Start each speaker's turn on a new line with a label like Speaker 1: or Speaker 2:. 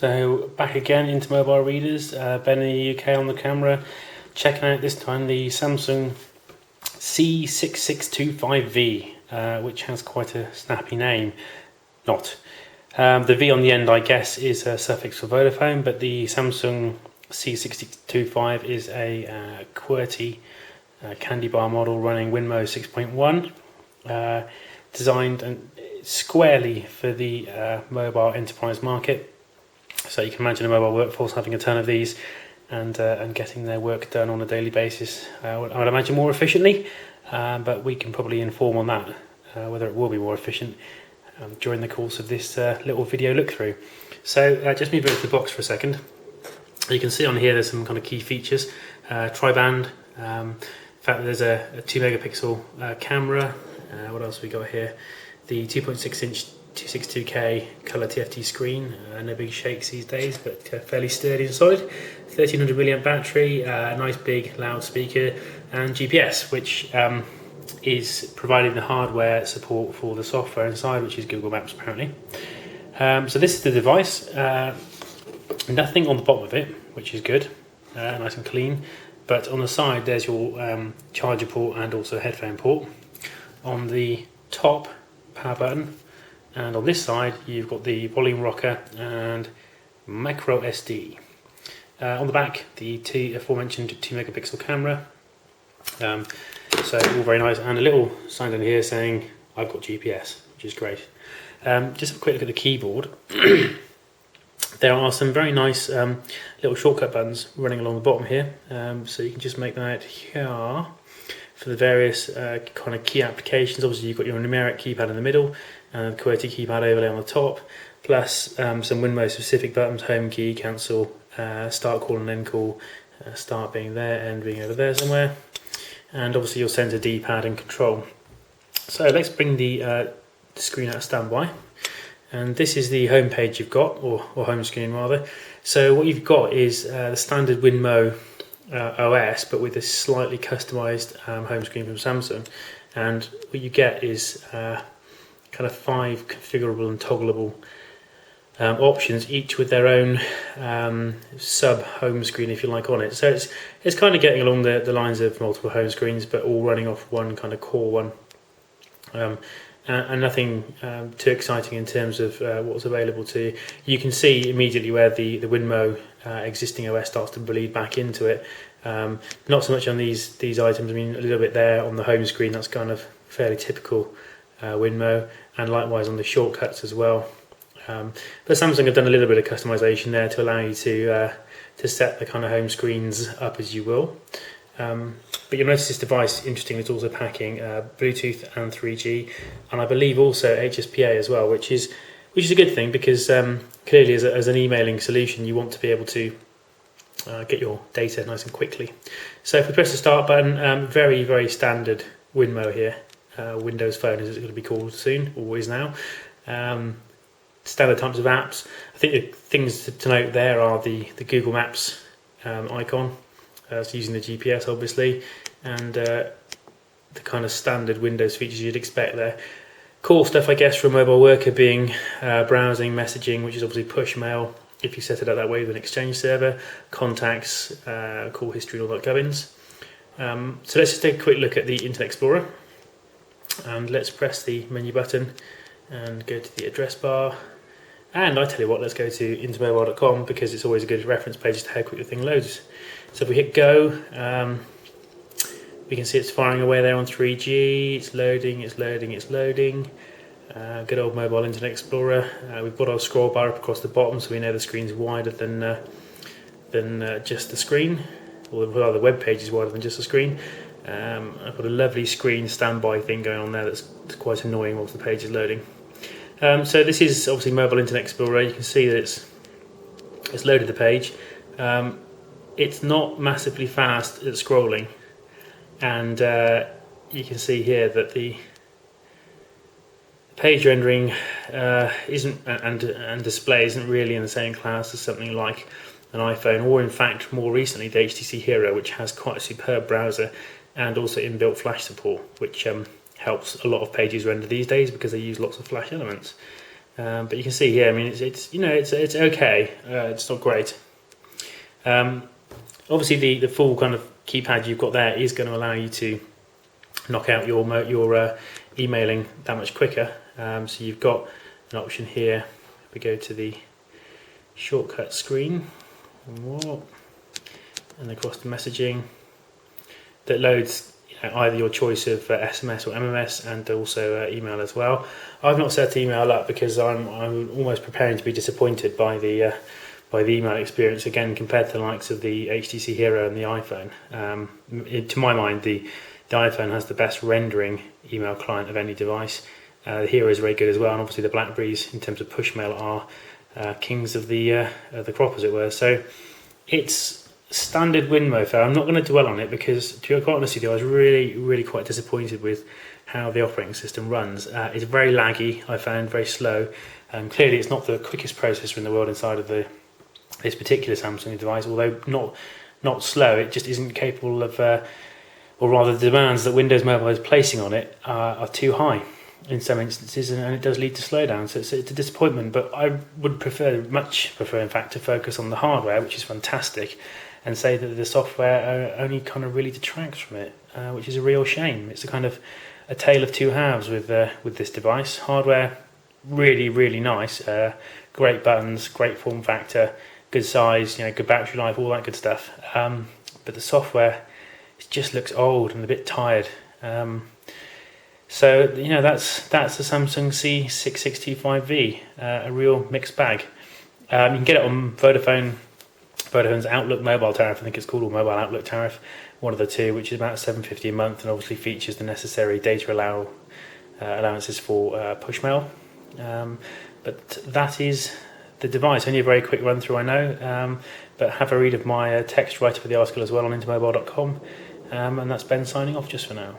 Speaker 1: So back again, IntoMobile readers, Ben in the UK on the camera, checking out this time the Samsung C6625v, which has quite a snappy name. Not. The V on the end, I guess, is a suffix for Vodafone, but the Samsung C6625 is a QWERTY candybar model running WinMo 6.1, designed squarely for the mobile enterprise market. So you can imagine a mobile workforce having a ton of these and getting their work done on a daily basis. I would imagine more efficiently, but we can probably inform on that, whether it will be more efficient during the course of this little video look through. So just move over to the box for a second. You can see on here there's some kind of key features. Tri-band, in fact there's a 2 megapixel camera. What else have we got here? The 2.6 inch 262K colour TFT screen, no big shakes these days, but fairly sturdy and solid. 1300 milliamp battery, a nice big loudspeaker, and GPS, which is providing the hardware support for the software inside, which is Google Maps apparently. So this is the device. Nothing on the bottom of it, which is good, nice and clean. But on the side there's your charger port and also headphone port. On the top, power button. And on this side, you've got the volume rocker and micro SD. On the back, the aforementioned 2 megapixel camera. So all very nice, and a little sign down here saying I've got GPS, which is great. Just have a quick look at the keyboard. There are some very nice little shortcut buttons running along the bottom here. So you can just make them out here for the various kind of key applications. Obviously you've got your numeric keypad in the middle and the QWERTY keypad overlay on the top, plus some WinMo specific buttons: home key, cancel, start call and end call, start being there, end being over there somewhere, and obviously your center D-pad and control. So let's bring the screen out of standby, and this is the home page you've got, or home screen rather. So what you've got is the standard WinMo OS, but with a slightly customized home screen from Samsung, and what you get is kind of 5 configurable and toggleable options, each with their own sub home screen, if you like, on it. So it's kind of getting along the lines of multiple home screens, but all running off one kind of core one, and nothing too exciting in terms of what's available to you. You can see immediately where the WinMo existing OS starts to bleed back into it. Not so much on these items. I mean, a little bit there on the home screen. That's kind of fairly typical WinMo, and likewise on the shortcuts as well. But Samsung have done a little bit of customization there to allow you to set the kind of home screens up as you will. But you'll notice this device, interestingly, it's also packing Bluetooth and 3G, and I believe also HSPA as well, which is a good thing, because clearly as an emailing solution you want to be able to get your data nice and quickly. So if we press the start button, very, very standard WinMo here. Windows Phone is going to be called soon, or is now. Standard types of apps. I think the things to note there are the Google Maps icon, so using the GPS obviously, and the kind of standard Windows features you'd expect there. Cool stuff, I guess, for a mobile worker being browsing, messaging, which is obviously push mail if you set it up that way with an Exchange server, contacts, call history, and all that gubbins. So let's just take a quick look at the Internet Explorer, and let's press the menu button and go to the address bar. And I tell you what, let's go to IntoMobile.com, because it's always a good reference page as to how quick the thing loads. So if we hit go, we can see it's firing away there on 3G. It's loading, it's loading, it's loading. Good old mobile Internet Explorer. We've got our scroll bar up across the bottom, so we know the screen's wider than just the screen, or the web page is wider than just the screen. I've got a lovely screen standby thing going on there that's quite annoying whilst the page is loading. So this is obviously mobile Internet Explorer. You can see that it's loaded the page. It's not massively fast at scrolling, and you can see here that the page rendering isn't and display isn't really in the same class as something like an iPhone, or in fact more recently the HTC Hero, which has quite a superb browser and also inbuilt flash support, which helps a lot of pages render these days because they use lots of flash elements. but you can see here, I mean, it's you know, it's okay. It's not great. Obviously, the full kind of keypad you've got there is going to allow you to knock out your emailing that much quicker. So you've got an option here. We go to the shortcut screen, and across the messaging that loads either your choice of SMS or MMS, and also email as well. I've not set email up because I'm almost preparing to be disappointed by the email experience again compared to the likes of the HTC Hero and the iPhone. To my mind, the iPhone has the best rendering email client of any device. The Hero is very good as well, and obviously the BlackBerries in terms of push mail are kings of the crop, as it were. So it's standard WinMo phone. I'm not going to dwell on it because, to be quite honest with you, I was really quite disappointed with how the operating system runs. It's very laggy, I found, very slow. Clearly it's not the quickest processor in the world inside of this particular Samsung device, although not slow, it just isn't capable of, or rather the demands that Windows Mobile is placing on it are too high in some instances, and it does lead to slowdown. So it's a disappointment, but I would much prefer in fact to focus on the hardware, which is fantastic, and say that the software only kind of really detracts from it, which is a real shame. It's a kind of a tale of two halves with this device. Hardware really nice, great buttons, great form factor, good size, you know, good battery life, all that good stuff. But the software, it just looks old and a bit tired. So you know, that's the Samsung C6625v, a real mixed bag. You can get it on Vodafone's Outlook mobile tariff, I think it's called, or mobile Outlook tariff, one of the two, which is about $7.50 a month, and obviously features the necessary data allowances for push mail. But that is the device. Only a very quick run through, I know, but have a read of my text write-up of the article as well on IntoMobile.com, and that's Ben signing off just for now.